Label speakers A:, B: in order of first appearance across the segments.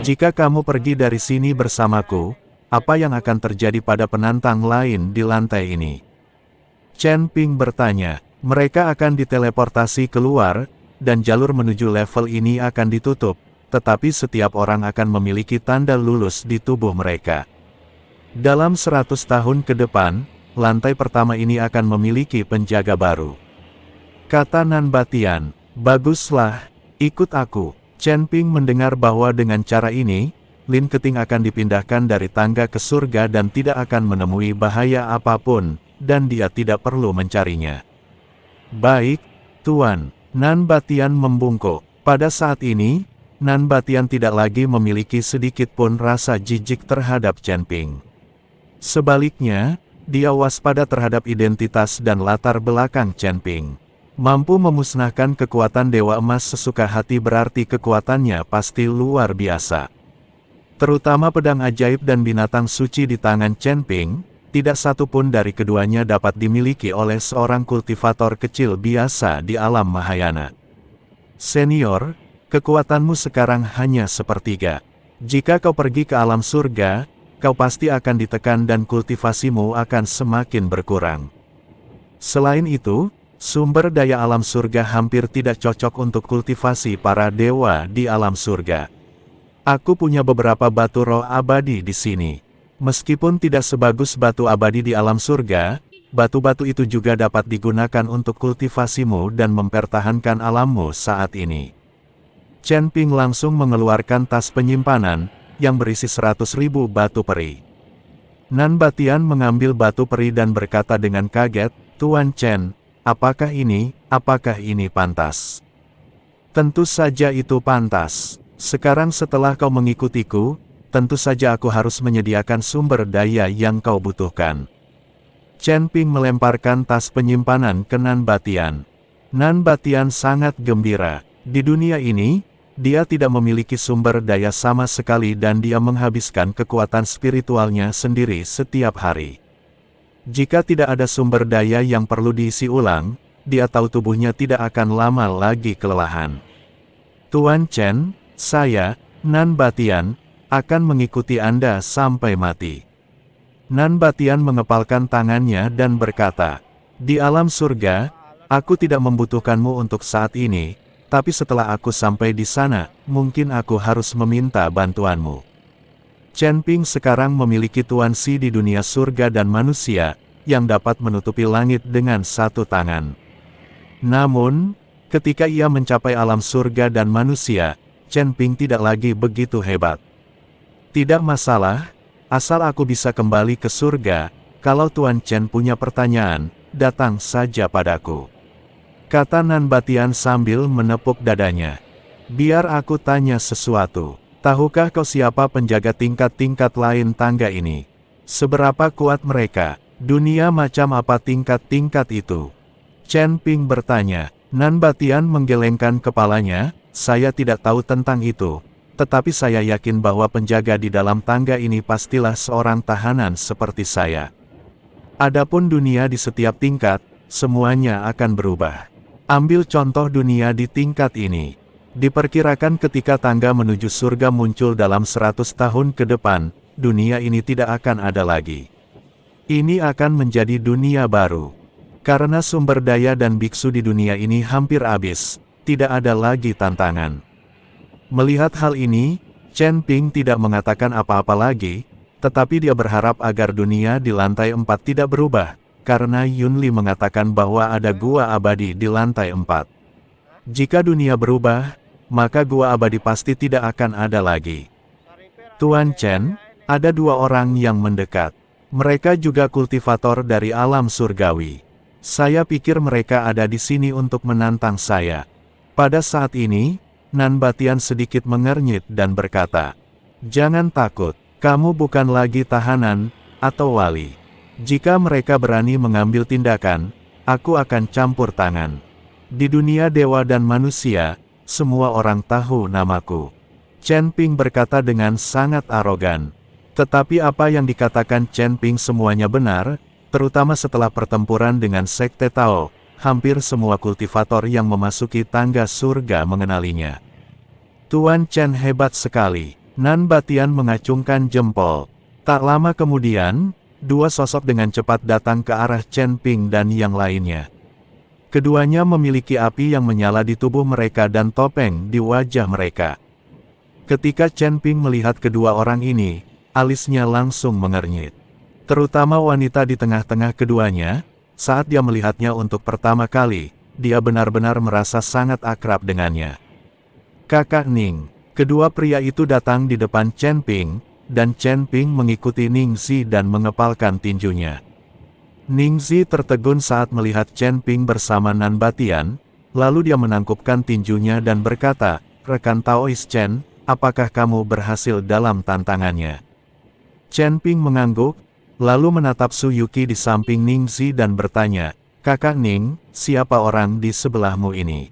A: Jika kamu pergi dari sini bersamaku, apa yang akan terjadi pada penantang lain di lantai ini? Chen Ping bertanya. Mereka akan diteleportasi keluar, dan jalur menuju level ini akan ditutup, tetapi setiap orang akan memiliki tanda lulus di tubuh mereka. Dalam 100 tahun ke depan, lantai pertama ini akan memiliki penjaga baru. Kata Nan Batian, baguslah, ikut aku. Chen Ping mendengar bahwa dengan cara ini, Lin Keting akan dipindahkan dari tangga ke surga dan tidak akan menemui bahaya apapun, dan dia tidak perlu mencarinya. Baik, Tuan. Nan Batian membungkuk. Pada saat ini, Nan Batian tidak lagi memiliki sedikit pun rasa jijik terhadap Chen Ping. Sebaliknya, dia waspada terhadap identitas dan latar belakang Chen Ping. Mampu memusnahkan kekuatan Dewa Emas sesuka hati berarti kekuatannya pasti luar biasa. Terutama pedang ajaib dan binatang suci di tangan Chen Ping, tidak satu pun dari keduanya dapat dimiliki oleh seorang kultivator kecil biasa di alam Mahayana. Senior, kekuatanmu sekarang hanya sepertiga. Jika kau pergi ke alam surga, kau pasti akan ditekan dan kultivasimu akan semakin berkurang. Selain itu, sumber daya alam surga hampir tidak cocok untuk kultivasi para dewa di alam surga. Aku punya beberapa batu roh abadi di sini. Meskipun tidak sebagus batu abadi di alam surga, batu-batu itu juga dapat digunakan untuk kultivasimu dan mempertahankan alammu saat ini. Chen Ping langsung mengeluarkan tas penyimpanan, yang berisi 100.000 batu peri. Nan Batian mengambil batu peri dan berkata dengan kaget, Tuan Chen, apakah ini pantas? Tentu saja itu pantas. Sekarang setelah kau mengikutiku, tentu saja aku harus menyediakan sumber daya yang kau butuhkan. Chen Ping melemparkan tas penyimpanan ke Nan Batian. Nan Batian sangat gembira. Di dunia ini, dia tidak memiliki sumber daya sama sekali dan dia menghabiskan kekuatan spiritualnya sendiri setiap hari. Jika tidak ada sumber daya yang perlu diisi ulang, dia tahu tubuhnya tidak akan lama lagi kelelahan. Tuan Chen, saya, Nan Batian, akan mengikuti Anda sampai mati. Nan Batian mengepalkan tangannya dan berkata, di alam surga, aku tidak membutuhkanmu untuk saat ini, tapi setelah aku sampai di sana, mungkin aku harus meminta bantuanmu. Chen Ping sekarang memiliki Tuan Si di dunia surga dan manusia, yang dapat menutupi langit dengan satu tangan. Namun, ketika ia mencapai alam surga dan manusia, Chen Ping tidak lagi begitu hebat. Tidak masalah, asal aku bisa kembali ke surga, kalau Tuan Chen punya pertanyaan, datang saja padaku. Kata Nan Batian sambil menepuk dadanya. Biar aku tanya sesuatu. Tahukah kau siapa penjaga tingkat-tingkat lain tangga ini? Seberapa kuat mereka? Dunia macam apa tingkat-tingkat itu? Chen Ping bertanya. Nan Batian menggelengkan kepalanya, saya tidak tahu tentang itu. Tetapi saya yakin bahwa penjaga di dalam tangga ini pastilah seorang tahanan seperti saya. Adapun dunia di setiap tingkat, semuanya akan berubah. Ambil contoh dunia di tingkat ini. Diperkirakan ketika tangga menuju surga muncul dalam 100 tahun ke depan, dunia ini tidak akan ada lagi. Ini akan menjadi dunia baru. Karena sumber daya dan biksu di dunia ini hampir habis, tidak ada lagi tantangan. Melihat hal ini, Chen Ping tidak mengatakan apa-apa lagi, tetapi dia berharap agar dunia di lantai 4 tidak berubah, karena Yun Li mengatakan bahwa ada gua abadi di lantai 4. Jika dunia berubah, maka gua abadi pasti tidak akan ada lagi. Tuan Chen, ada dua orang yang mendekat. Mereka juga kultivator dari alam surgawi. Saya pikir mereka ada di sini untuk menantang saya. Pada saat ini, Nan Batian sedikit mengernyit dan berkata, jangan takut, kamu bukan lagi tahanan, atau wali. Jika mereka berani mengambil tindakan, aku akan campur tangan. Di dunia dewa dan manusia, semua orang tahu namaku. Chen Ping berkata dengan sangat arogan. Tetapi apa yang dikatakan Chen Ping semuanya benar, terutama setelah pertempuran dengan Sekte Tao. Hampir semua kultivator yang memasuki tangga surga mengenalinya. Tuan Chen hebat sekali. Nan Batian mengacungkan jempol. Tak lama kemudian, dua sosok dengan cepat datang ke arah Chen Ping dan yang lainnya. Keduanya memiliki api yang menyala di tubuh mereka dan topeng di wajah mereka. Ketika Chen Ping melihat kedua orang ini, alisnya langsung mengernyit. Terutama wanita di tengah-tengah keduanya, saat dia melihatnya untuk pertama kali, dia benar-benar merasa sangat akrab dengannya. Kakak Ning. Kedua pria itu datang di depan Chen Ping, dan Chen Ping mengikuti Ning Zi dan mengepalkan tinjunya. Ning Zi tertegun saat melihat Chen Ping bersama Nan Batian, lalu dia menangkupkan tinjunya dan berkata, "Rekan Taois Chen, apakah kamu berhasil dalam tantangannya?" Chen Ping mengangguk, lalu menatap Su Yuki di samping Ning Zi dan bertanya, "Kakak Ning, siapa orang di sebelahmu ini?"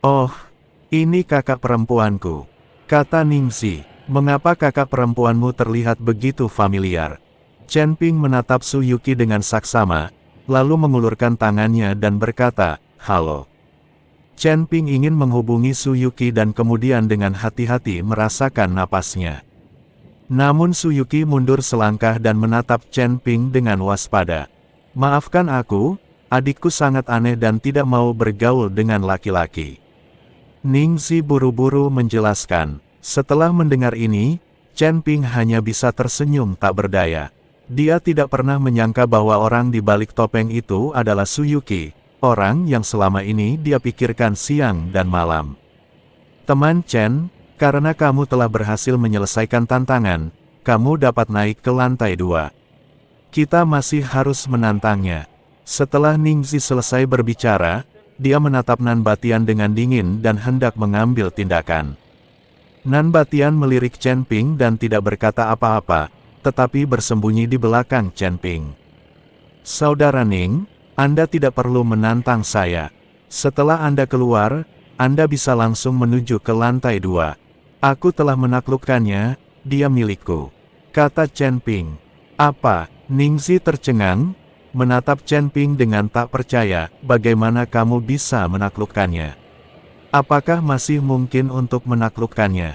A: "Oh, ini kakak perempuanku," kata Ning Zi. "Mengapa kakak perempuanmu terlihat begitu familiar?" Chen Ping menatap Su Yuki dengan saksama, lalu mengulurkan tangannya dan berkata, "Halo." Chen Ping ingin menghubungi Su Yuki dan kemudian dengan hati-hati merasakan napasnya. Namun Su Yuki mundur selangkah dan menatap Chen Ping dengan waspada. "Maafkan aku, adikku sangat aneh dan tidak mau bergaul dengan laki-laki." Ning Zi buru-buru menjelaskan. Setelah mendengar ini, Chen Ping hanya bisa tersenyum tak berdaya. Dia tidak pernah menyangka bahwa orang di balik topeng itu adalah Su Yuki, orang yang selama ini dia pikirkan siang dan malam. "Teman Chen, karena kamu telah berhasil menyelesaikan tantangan, kamu dapat naik ke lantai 2. Kita masih harus menantangnya." Setelah Ning Zi selesai berbicara, dia menatap Nan Batian dengan dingin dan hendak mengambil tindakan. Nan Batian melirik Chen Ping dan tidak berkata apa-apa, tetapi bersembunyi di belakang Chen Ping. "Saudara Ning, Anda tidak perlu menantang saya. Setelah Anda keluar, Anda bisa langsung menuju ke lantai 2. Aku telah menaklukkannya, dia milikku," kata Chen Ping. "Apa?" Ning Zi tercengang, menatap Chen Ping dengan tak percaya, "Bagaimana kamu bisa menaklukkannya? Apakah masih mungkin untuk menaklukkannya?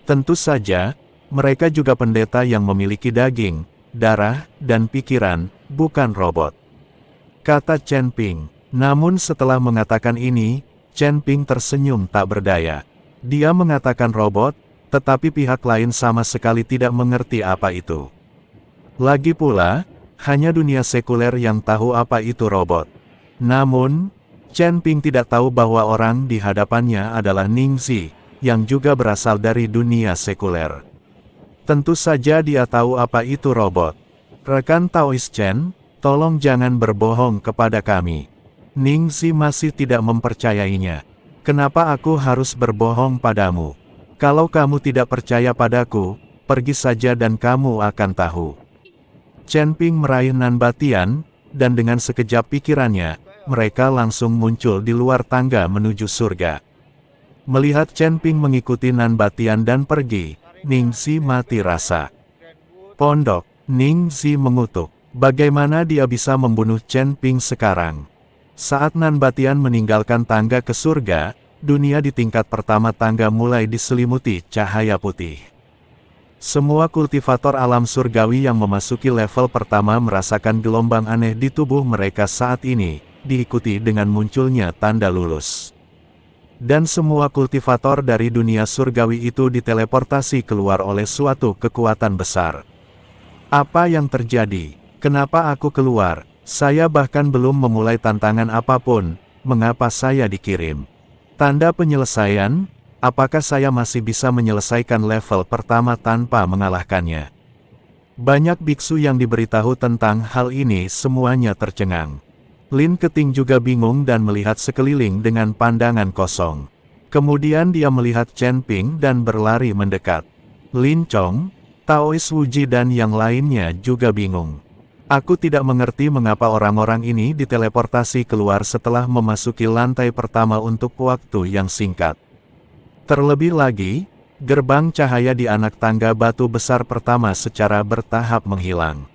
A: Tentu saja, mereka juga pendeta yang memiliki daging, darah, dan pikiran, bukan robot," kata Chen Ping. Namun setelah mengatakan ini, Chen Ping tersenyum tak berdaya. Dia mengatakan robot, tetapi pihak lain sama sekali tidak mengerti apa itu. Lagi pula, hanya dunia sekuler yang tahu apa itu robot. Namun, Chen Ping tidak tahu bahwa orang di hadapannya adalah Ning Zi, yang juga berasal dari dunia sekuler. Tentu saja dia tahu apa itu robot. "Rekan Taois Chen, tolong jangan berbohong kepada kami." Ning Zi masih tidak mempercayainya. "Kenapa aku harus berbohong padamu? Kalau kamu tidak percaya padaku, pergi saja dan kamu akan tahu." Chen Ping meraih Nan Batian, dan dengan sekejap pikirannya, mereka langsung muncul di luar tangga menuju surga. Melihat Chen Ping mengikuti Nan Batian dan pergi, Ning Zi mati rasa. "Pondok," Ning Zi mengutuk. Bagaimana dia bisa membunuh Chen Ping sekarang? Saat Nan Batian meninggalkan tangga ke surga, dunia di tingkat pertama tangga mulai diselimuti cahaya putih. Semua kultivator alam surgawi yang memasuki level pertama merasakan gelombang aneh di tubuh mereka saat ini, diikuti dengan munculnya tanda lulus. Dan semua kultivator dari dunia surgawi itu diteleportasi keluar oleh suatu kekuatan besar. Apa yang terjadi? Kenapa aku keluar? Saya bahkan belum memulai tantangan apapun, mengapa saya dikirim? Tanda penyelesaian? Apakah saya masih bisa menyelesaikan level pertama tanpa mengalahkannya? Banyak biksu yang diberitahu tentang hal ini semuanya tercengang. Lin Keting juga bingung dan melihat sekeliling dengan pandangan kosong. Kemudian dia melihat Chen Ping dan berlari mendekat. Lin Chong, Taois Wuji dan yang lainnya juga bingung. Aku tidak mengerti mengapa orang-orang ini diteleportasi keluar setelah memasuki lantai pertama untuk waktu yang singkat. Terlebih lagi, gerbang cahaya di anak tangga batu besar pertama secara bertahap menghilang.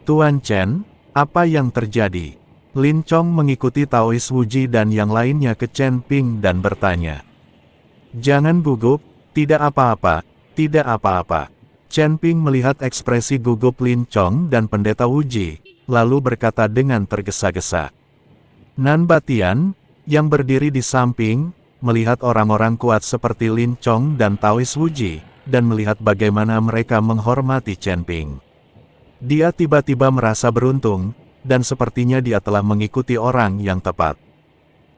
A: "Tuan Chen, apa yang terjadi?" Lin Chong mengikuti Taois Wuji dan yang lainnya ke Chen Ping dan bertanya. "Jangan gugup, tidak apa-apa," Tidak apa-apa. Chen Ping melihat ekspresi gugup Lin Chong dan Pendeta Wuji, lalu berkata dengan tergesa-gesa. Nan Batian, yang berdiri di samping, melihat orang-orang kuat seperti Lin Chong dan Taois Wuji, dan melihat bagaimana mereka menghormati Chen Ping. Dia tiba-tiba merasa beruntung, dan sepertinya dia telah mengikuti orang yang tepat.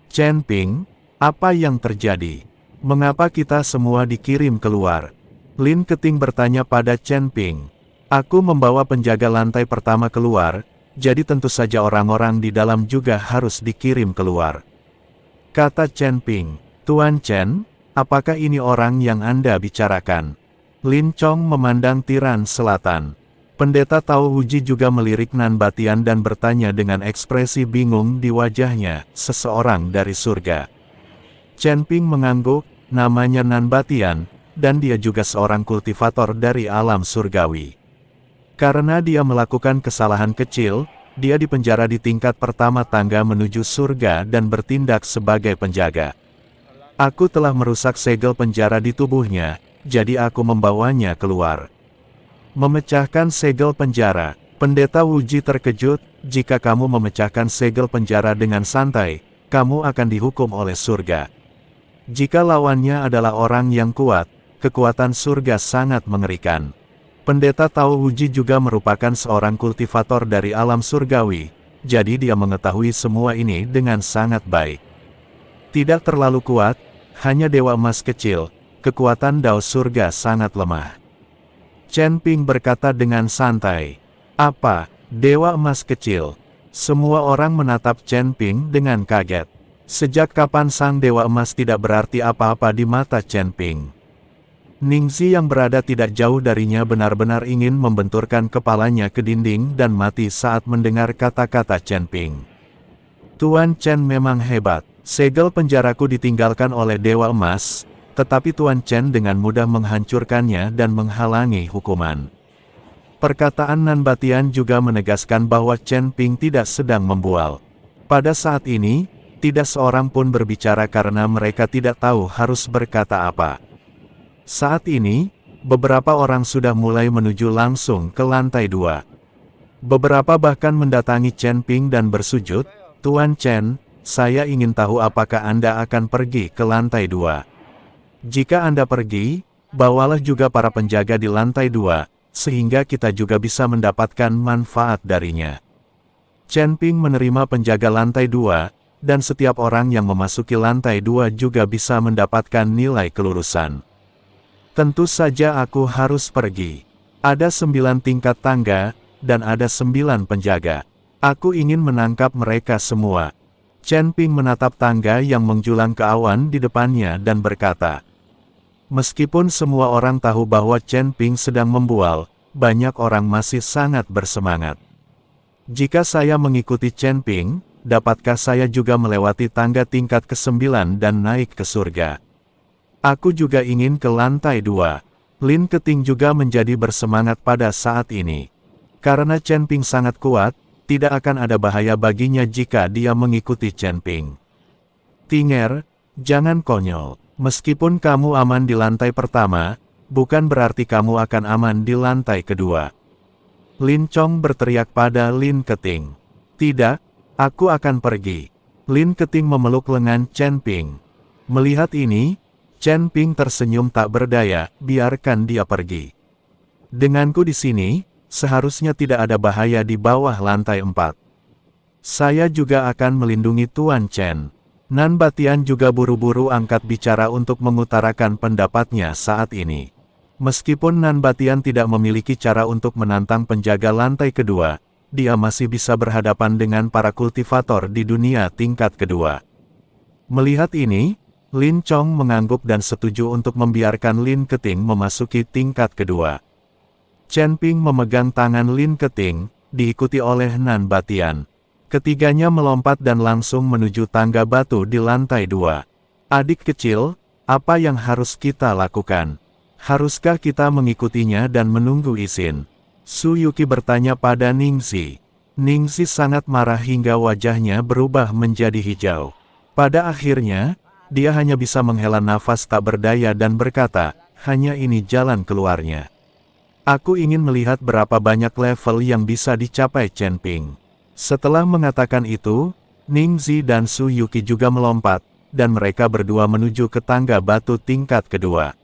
A: Chen Ping, apa yang terjadi? Mengapa kita semua dikirim keluar? Lin Keting bertanya pada Chen Ping. Aku membawa penjaga lantai pertama keluar, jadi tentu saja orang-orang di dalam juga harus dikirim keluar. Kata Chen Ping. Tuan Chen, apakah ini orang yang Anda bicarakan? Lin Chong memandang tiran selatan. Pendeta Tao Wuji juga melirik Nan Batian dan bertanya dengan ekspresi bingung di wajahnya, seseorang dari surga. Chen Ping mengangguk, namanya Nan Batian, dan dia juga seorang kultivator dari alam surgawi. Karena dia melakukan kesalahan kecil, dia dipenjara di tingkat pertama tangga menuju surga dan bertindak sebagai penjaga. Aku telah merusak segel penjara di tubuhnya, jadi aku membawanya keluar. Memecahkan segel penjara. Pendeta Wuji terkejut, jika kamu memecahkan segel penjara dengan santai, kamu akan dihukum oleh surga. Jika lawannya adalah orang yang kuat, kekuatan surga sangat mengerikan. Pendeta Tao Wuji juga merupakan seorang kultivator dari alam surgawi, jadi dia mengetahui semua ini dengan sangat baik. Tidak terlalu kuat, hanya dewa emas kecil, kekuatan Dao surga sangat lemah. Chen Ping berkata dengan santai. Apa, dewa emas kecil? Semua orang menatap Chen Ping dengan kaget. Sejak kapan sang dewa emas tidak berarti apa-apa di mata Chen Ping? Ningxi yang berada tidak jauh darinya benar-benar ingin membenturkan kepalanya ke dinding dan mati saat mendengar kata-kata Chen Ping. Tuan Chen memang hebat. Segel penjaraku ditinggalkan oleh dewa emas, tetapi Tuan Chen dengan mudah menghancurkannya dan menghalangi hukuman. Perkataan Nan Batian juga menegaskan bahwa Chen Ping tidak sedang membual. Pada saat ini, tidak seorang pun berbicara karena mereka tidak tahu harus berkata apa. Saat ini, beberapa orang sudah mulai menuju langsung ke lantai 2. Beberapa bahkan mendatangi Chen Ping dan bersujud, Tuan Chen, saya ingin tahu apakah Anda akan pergi ke lantai 2. Jika Anda pergi, bawalah juga para penjaga di lantai 2, sehingga kita juga bisa mendapatkan manfaat darinya. Chen Ping menerima penjaga lantai 2, dan setiap orang yang memasuki lantai 2 juga bisa mendapatkan nilai kelurusan. Tentu saja aku harus pergi. Ada 9 tingkat tangga, dan ada 9 penjaga. Aku ingin menangkap mereka semua. Chen Ping menatap tangga yang menjulang ke awan di depannya dan berkata, meskipun semua orang tahu bahwa Chen Ping sedang membual, banyak orang masih sangat bersemangat. Jika saya mengikuti Chen Ping, dapatkah saya juga melewati tangga tingkat ke-9 dan naik ke surga? Aku juga ingin ke lantai 2. Lin Keting juga menjadi bersemangat pada saat ini. Karena Chen Ping sangat kuat, tidak akan ada bahaya baginya jika dia mengikuti Chen Ping. Tinger, jangan konyol. Meskipun kamu aman di lantai pertama, bukan berarti kamu akan aman di lantai kedua. Lin Chong berteriak pada Lin Keting. Tidak, aku akan pergi. Lin Keting memeluk lengan Chen Ping. Melihat ini, Chen Ping tersenyum tak berdaya, biarkan dia pergi. Denganku di sini, seharusnya tidak ada bahaya di bawah lantai 4. Saya juga akan melindungi Tuan Chen. Nan Batian juga buru-buru angkat bicara untuk mengutarakan pendapatnya saat ini. Meskipun Nan Batian tidak memiliki cara untuk menantang penjaga lantai kedua, dia masih bisa berhadapan dengan para kultivator di dunia tingkat kedua. Melihat ini, Lin Chong mengangguk dan setuju untuk membiarkan Lin Keting memasuki tingkat kedua. Chen Ping memegang tangan Lin Keting, diikuti oleh Nan Batian. Ketiganya melompat dan langsung menuju tangga batu di lantai 2. Adik kecil, apa yang harus kita lakukan? Haruskah kita mengikutinya dan menunggu izin? Su Yuki bertanya pada Ningxi. Ningxi sangat marah hingga wajahnya berubah menjadi hijau. Pada akhirnya, dia hanya bisa menghela nafas tak berdaya dan berkata, hanya ini jalan keluarnya. Aku ingin melihat berapa banyak level yang bisa dicapai Chen Ping. Setelah mengatakan itu, Ning Zi dan Su Yuki juga melompat, dan mereka berdua menuju ke tangga batu tingkat kedua.